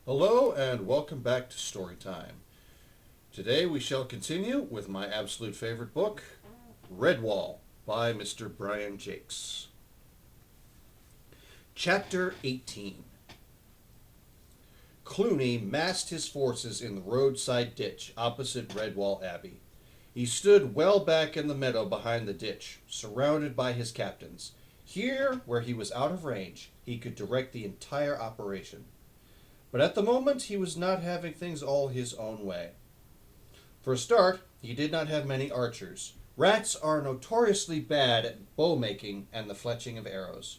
Hello and welcome back to Storytime. Today we shall continue with my absolute favorite book, Redwall by Mr. Brian Jacques. Chapter 18. Clooney massed his forces in the roadside ditch opposite Redwall Abbey. He stood well back in the meadow behind the ditch, surrounded by his captains. Here, where he was out of range, he could direct the entire operation. But at the moment, he was not having things all his own way. For a start, he did not have many archers. Rats are notoriously bad at bow making and the fletching of arrows.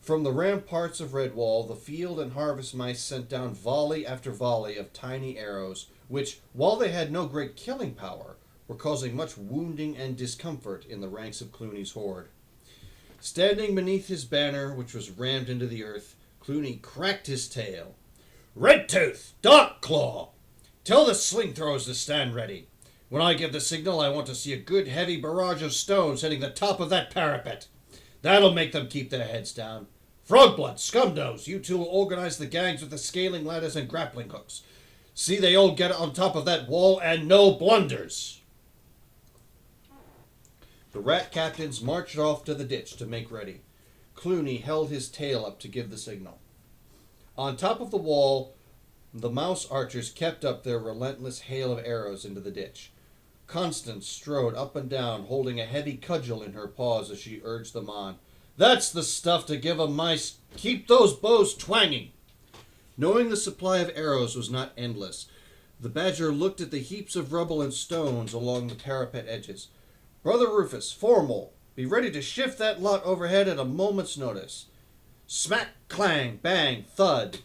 From the ramparts of Redwall, the field and harvest mice sent down volley after volley of tiny arrows, which, while they had no great killing power, were causing much wounding and discomfort in the ranks of Clooney's horde. Standing beneath his banner, which was rammed into the earth, Clooney cracked his tail. "Redtooth! Darkclaw! Tell the sling throwers to stand ready. When I give the signal, I want to see a good heavy barrage of stones hitting the top of that parapet. That'll make them keep their heads down. Frogblood, Scumnose, you two will organize the gangs with the scaling ladders and grappling hooks. See they all get on top of that wall and no blunders." The rat captains marched off to the ditch to make ready. Clooney held his tail up to give the signal. On top of the wall, the mouse archers kept up their relentless hail of arrows into the ditch. Constance strode up and down, holding a heavy cudgel in her paws as she urged them on. "That's the stuff to give 'em, mice. Keep those bows twanging." Knowing the supply of arrows was not endless, the badger looked at the heaps of rubble and stones along the parapet edges. "Brother Rufus, Formal, be ready to shift that lot overhead at a moment's notice." Smack, clang, bang, thud.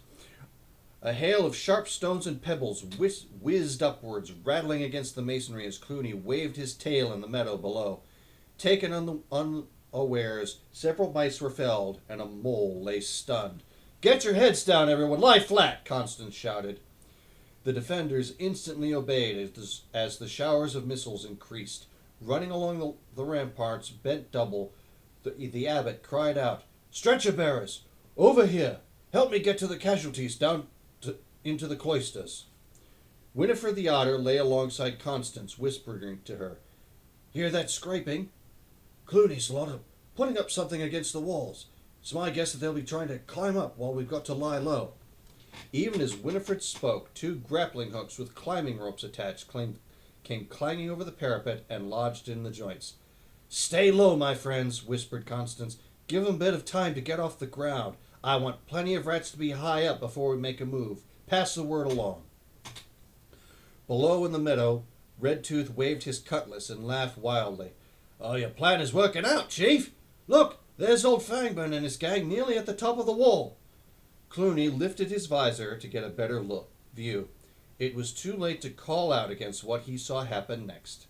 A hail of sharp stones and pebbles whizzed upwards, rattling against the masonry as Clooney waved his tail in the meadow below. Taken unawares, several mice were felled, and a mole lay stunned. "Get your heads down, everyone! Lie flat!" Constance shouted. The defenders instantly obeyed as the showers of missiles increased. Running along the ramparts, bent double, the abbot cried out, "Stretcher bearers, over here! Help me get to the casualties into the cloisters." Winifred the Otter lay alongside Constance, whispering to her, "Hear that scraping? Clooney's lot of putting up something against the walls. It's my guess that they'll be trying to climb up while we've got to lie low." Even as Winifred spoke, two grappling hooks with climbing ropes attached came clanging over the parapet and lodged in the joints. "Stay low, my friends," whispered Constance. "Give them a bit of time to get off the ground. I want plenty of rats to be high up before we make a move. Pass the word along." Below in the meadow, Redtooth waved his cutlass and laughed wildly. "Oh, your plan is working out, Chief. Look, there's old Fangburn and his gang nearly at the top of the wall." Clooney lifted his visor to get a better view. It was too late to call out against what he saw happen next.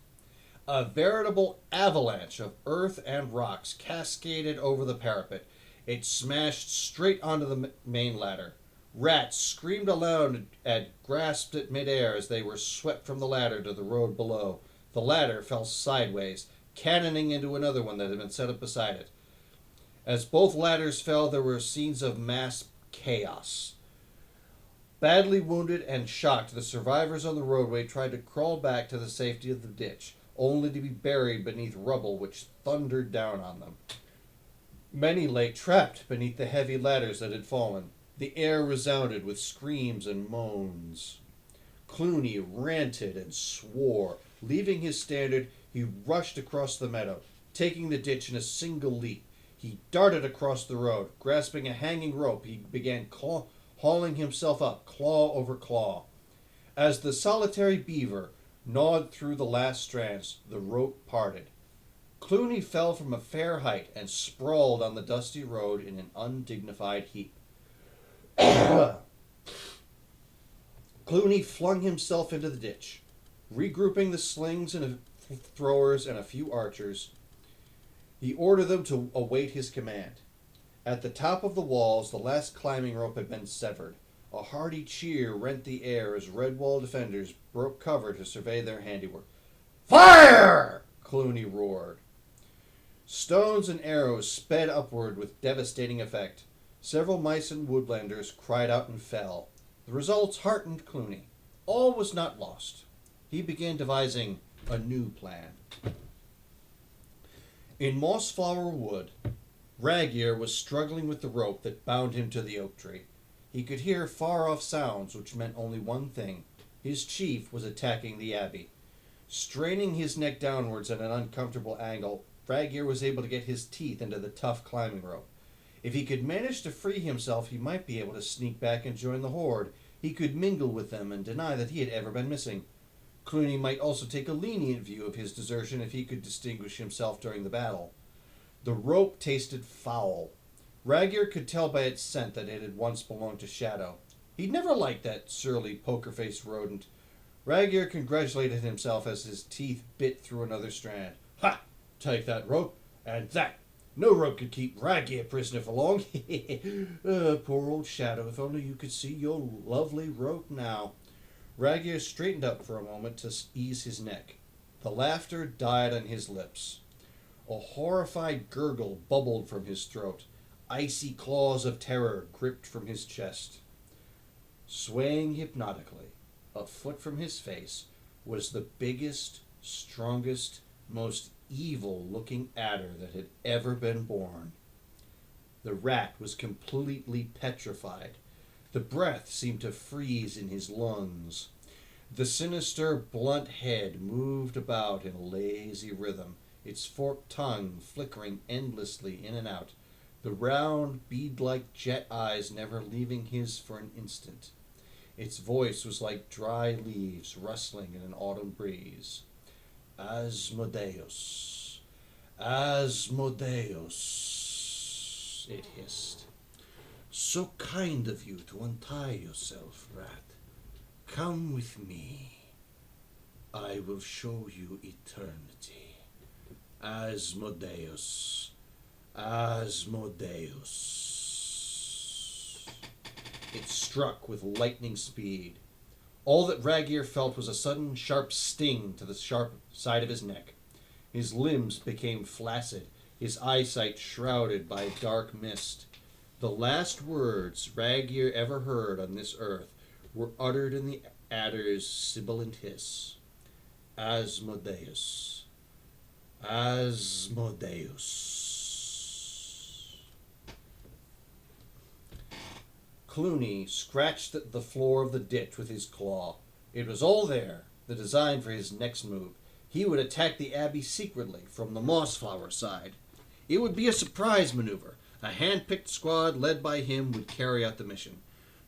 A veritable avalanche of earth and rocks cascaded over the parapet. It smashed straight onto the main ladder. Rats screamed aloud and grasped at midair as they were swept from the ladder to the road below. The ladder fell sideways, cannoning into another one that had been set up beside it. As both ladders fell, there were scenes of mass chaos. Badly wounded and shocked, the survivors on the roadway tried to crawl back to the safety of the ditch, only to be buried beneath rubble which thundered down on them. Many lay trapped beneath the heavy ladders that had fallen. The air resounded with screams and moans. Clooney ranted and swore. Leaving his standard, he rushed across the meadow, taking the ditch in a single leap. He darted across the road. Grasping a hanging rope, he began hauling himself up, claw over claw. As the solitary beaver gnawed through the last strands, the rope parted. Clooney fell from a fair height and sprawled on the dusty road in an undignified heap. Clooney flung himself into the ditch. Regrouping the slings and throwers and a few archers, he ordered them to await his command. At the top of the walls, the last climbing rope had been severed. A hearty cheer rent the air as Redwall defenders broke cover to survey their handiwork. "Fire!" Clooney roared. Stones and arrows sped upward with devastating effect. Several mice and woodlanders cried out and fell. The results heartened Clooney. All was not lost. He began devising a new plan. In Mossflower Wood, Ragier was struggling with the rope that bound him to the oak tree. He could hear far-off sounds which meant only one thing. His chief was attacking the abbey. Straining his neck downwards at an uncomfortable angle, Ragier was able to get his teeth into the tough climbing rope. If he could manage to free himself, he might be able to sneak back and join the horde. He could mingle with them and deny that he had ever been missing. Clooney might also take a lenient view of his desertion if he could distinguish himself during the battle. The rope tasted foul. Ragier could tell by its scent that it had once belonged to Shadow. He'd never liked that surly, poker-faced rodent. Ragier congratulated himself as his teeth bit through another strand. Ha! Take that rope, and that! No rope could keep Ragier prisoner for long. Poor old Shadow, if only you could see your lovely rope now. Ragier straightened up for a moment to ease his neck. The laughter died on his lips. A horrified gurgle bubbled from his throat. Icy claws of terror gripped from his chest. Swaying hypnotically, a foot from his face, was the biggest, strongest, most evil-looking adder that had ever been born. The rat was completely petrified. The breath seemed to freeze in his lungs. The sinister, blunt head moved about in a lazy rhythm, its forked tongue flickering endlessly in and out, the round, bead-like jet eyes never leaving his for an instant. Its voice was like dry leaves rustling in an autumn breeze. Asmodeus, Asmodeus, it hissed. So kind of you to untie yourself, rat. Come with me. I will show you eternity. Asmodeus, Asmodeus. It struck with lightning speed. All that Ragier felt was a sudden sharp sting to the sharp side of his neck. His limbs became flaccid, his eyesight shrouded by dark mist. The last words Ragier ever heard on this earth were uttered in the adder's sibilant hiss. Asmodeus, Asmodeus. Clooney scratched at the floor of the ditch with his claw. It was all there, the design for his next move. He would attack the abbey secretly from the Mossflower side. It would be a surprise maneuver. A hand-picked squad led by him would carry out the mission.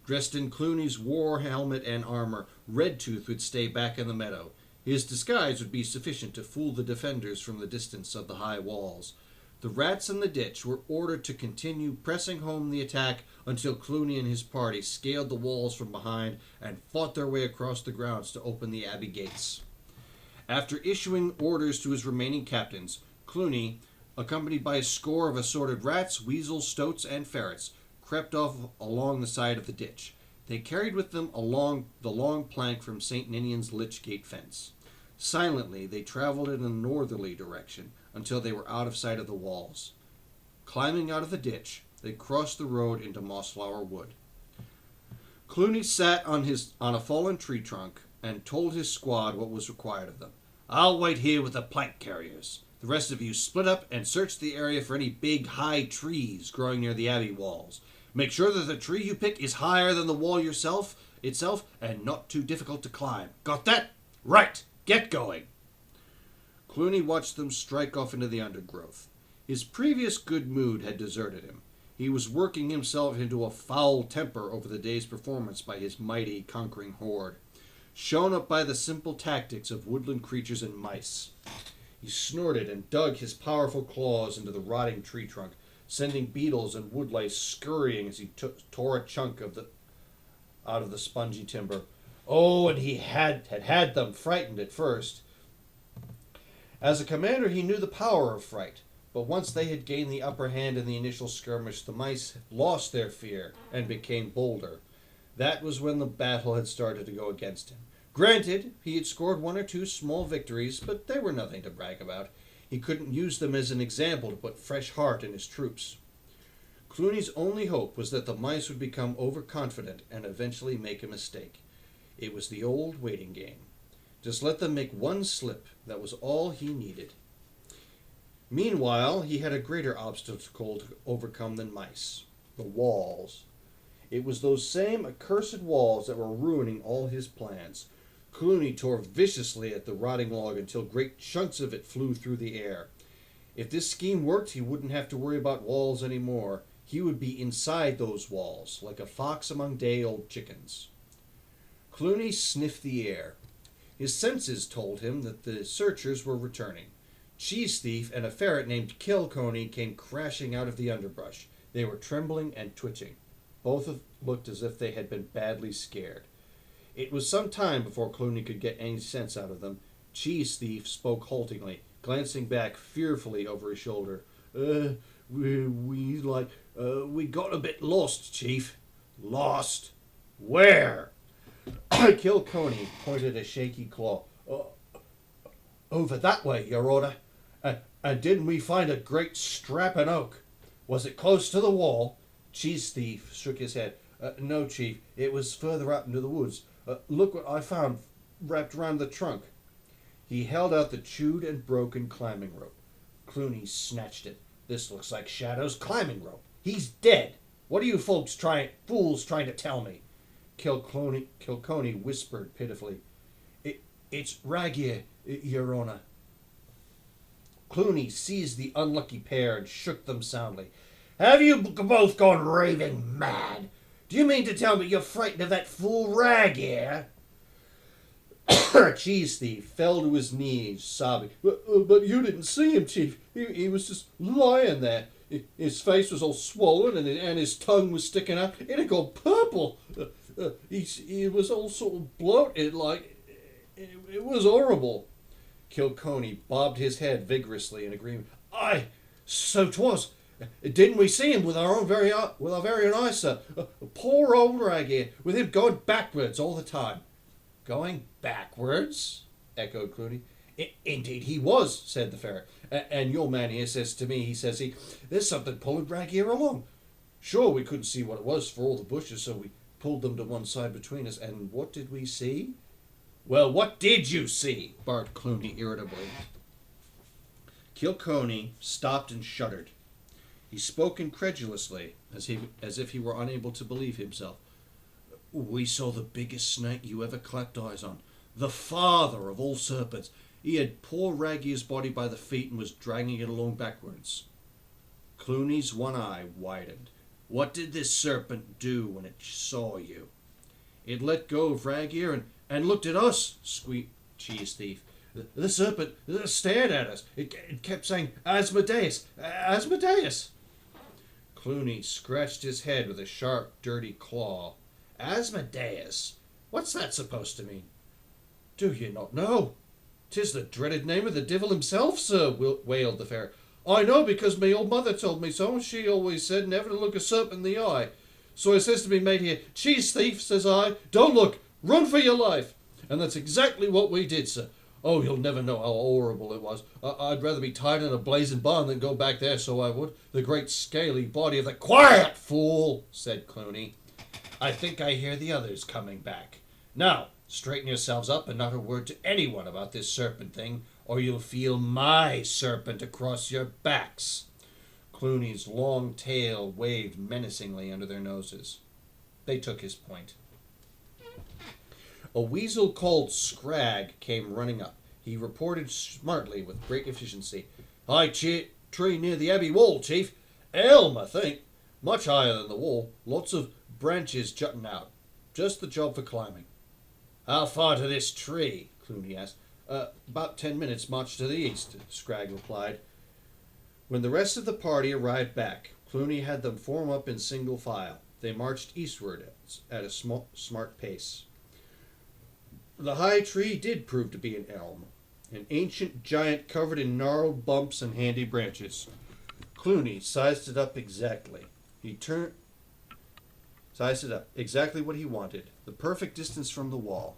Dressed in Clooney's war helmet and armor, Redtooth would stay back in the meadow. His disguise would be sufficient to fool the defenders from the distance of the high walls. The rats in the ditch were ordered to continue pressing home the attack until Clooney and his party scaled the walls from behind and fought their way across the grounds to open the abbey gates. After issuing orders to his remaining captains, Clooney, accompanied by a score of assorted rats, weasels, stoats, and ferrets, crept off along the side of the ditch. They carried with them along the long plank from St. Ninian's Lich Gate fence. Silently, they traveled in a northerly direction until they were out of sight of the walls. Climbing out of the ditch, they crossed the road into Mossflower Wood. Clooney sat on a fallen tree trunk and told his squad what was required of them. I'll wait here with the plank carriers. The rest of you split up and search the area for any big, high trees growing near the abbey walls. Make sure that the tree you pick is higher than the wall itself and not too difficult to climb. Got that? Right! Get going! Clooney watched them strike off into the undergrowth. His previous good mood had deserted him. He was working himself into a foul temper over the day's performance by his mighty, conquering horde, shown up by the simple tactics of woodland creatures and mice. He snorted and dug his powerful claws into the rotting tree trunk, sending beetles and woodlice scurrying as he tore a chunk out of the spongy timber. Oh, and he had them frightened at first. As a commander, he knew the power of fright, but once they had gained the upper hand in the initial skirmish, the mice lost their fear and became bolder. That was when the battle had started to go against him. Granted, he had scored 1 or 2 small victories, but they were nothing to brag about. He couldn't use them as an example to put fresh heart in his troops. Clooney's only hope was that the mice would become overconfident and eventually make a mistake. It was the old waiting game. Just let them make one slip. That was all he needed. Meanwhile, he had a greater obstacle to overcome than mice. The walls. It was those same accursed walls that were ruining all his plans. Clooney tore viciously at the rotting log until great chunks of it flew through the air. If this scheme worked, he wouldn't have to worry about walls anymore. He would be inside those walls, like a fox among day-old chickens. Clooney sniffed the air. His senses told him that the searchers were returning. Cheese Thief and a ferret named Kilconey came crashing out of the underbrush. They were trembling and twitching. Both looked as if they had been badly scared. It was some time before Clooney could get any sense out of them. Cheese Thief spoke haltingly, glancing back fearfully over his shoulder. We got a bit lost, Chief. Lost? Where? Kilconey pointed a shaky claw. Over that way, Your Honor. And didn't we find a great strapping oak? Was it close to the wall? Cheese Thief shook his head. No, Chief. It was further out into the woods. Look what I found wrapped around the trunk. He held out the chewed and broken climbing rope. Clooney snatched it. This looks like Shadow's climbing rope. He's dead. What are you fools trying to tell me? Kilconey whispered pitifully. It's Ragier, Your Honor. Clooney seized the unlucky pair and shook them soundly. Have you both gone raving mad? Do you mean to tell me you're frightened of that fool Ragier? Cheese Thief fell to his knees, sobbing. But you didn't see him, Chief. He was just lying there. His face was all swollen and his tongue was sticking out. It had gone purple. He was all sort of bloated, like... It was horrible. Kilconey bobbed his head vigorously in agreement. Aye, so 'twas. Didn't we see him with our very own eyes, sir? Poor old Ragier, with him going backwards all the time. Going backwards? Echoed Clooney. Indeed he was, said the ferret. And your man here says to me, there's something pulling Ragier along. Sure, we couldn't see what it was for all the bushes, so we pulled them to one side between us. And what did we see? Well, what did you see? Barked Clooney irritably. Kilconey stopped and shuddered. He spoke incredulously, as if he were unable to believe himself. We saw the biggest snake you ever clapped eyes on. The father of all serpents. He had poor Ragier's body by the feet and was dragging it along backwards. Clooney's one eye widened. What did this serpent do when it saw you? It let go of Ragier and looked at us, squeaked Cheese Thief. The serpent stared at us. It kept saying, Asmodeus, Asmodeus. Clooney scratched his head with a sharp, dirty claw. Asmodeus? What's that supposed to mean? Do you not know? 'Tis the dreaded name of the devil himself, sir, wailed the ferret. I know because my old mother told me so, and she always said never to look a serpent in the eye. So it says to me mate here, Cheese Thief, says I, don't look, run for your life. And that's exactly what we did, sir. Oh, you'll never know how horrible it was. I'd rather be tied in a blazing barn than go back there, so I would. The great scaly body of the... Quiet, fool, said Clooney. I think I hear the others coming back. Now, straighten yourselves up and not a word to anyone about this serpent thing, or you'll feel my serpent across your backs. Clooney's long tail waved menacingly under their noses. They took his point. A weasel called Scrag came running up. He reported smartly with great efficiency. High tree near the Abbey wall, Chief. Elm, I think. Much higher than the wall. Lots of branches jutting out. Just the job for climbing. How far to this tree? Clooney asked. About 10 minutes march to the east, Scrag replied. When the rest of the party arrived back, Clooney had them form up in single file. They marched eastward at a smart pace. The high tree did prove to be an elm, an ancient giant covered in gnarled bumps and handy branches. Clooney sized it up exactly. Sized it up exactly what he wanted, the perfect distance from the wall.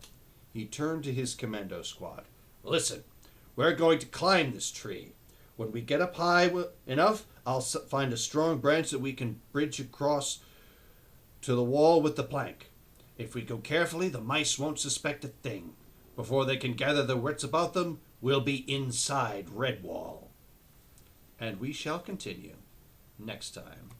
He turned to his commando squad. Listen, we're going to climb this tree. When we get up high enough, I'll find a strong branch that we can bridge across to the wall with the plank. If we go carefully, the mice won't suspect a thing. Before they can gather their wits about them, we'll be inside Redwall. And we shall continue next time.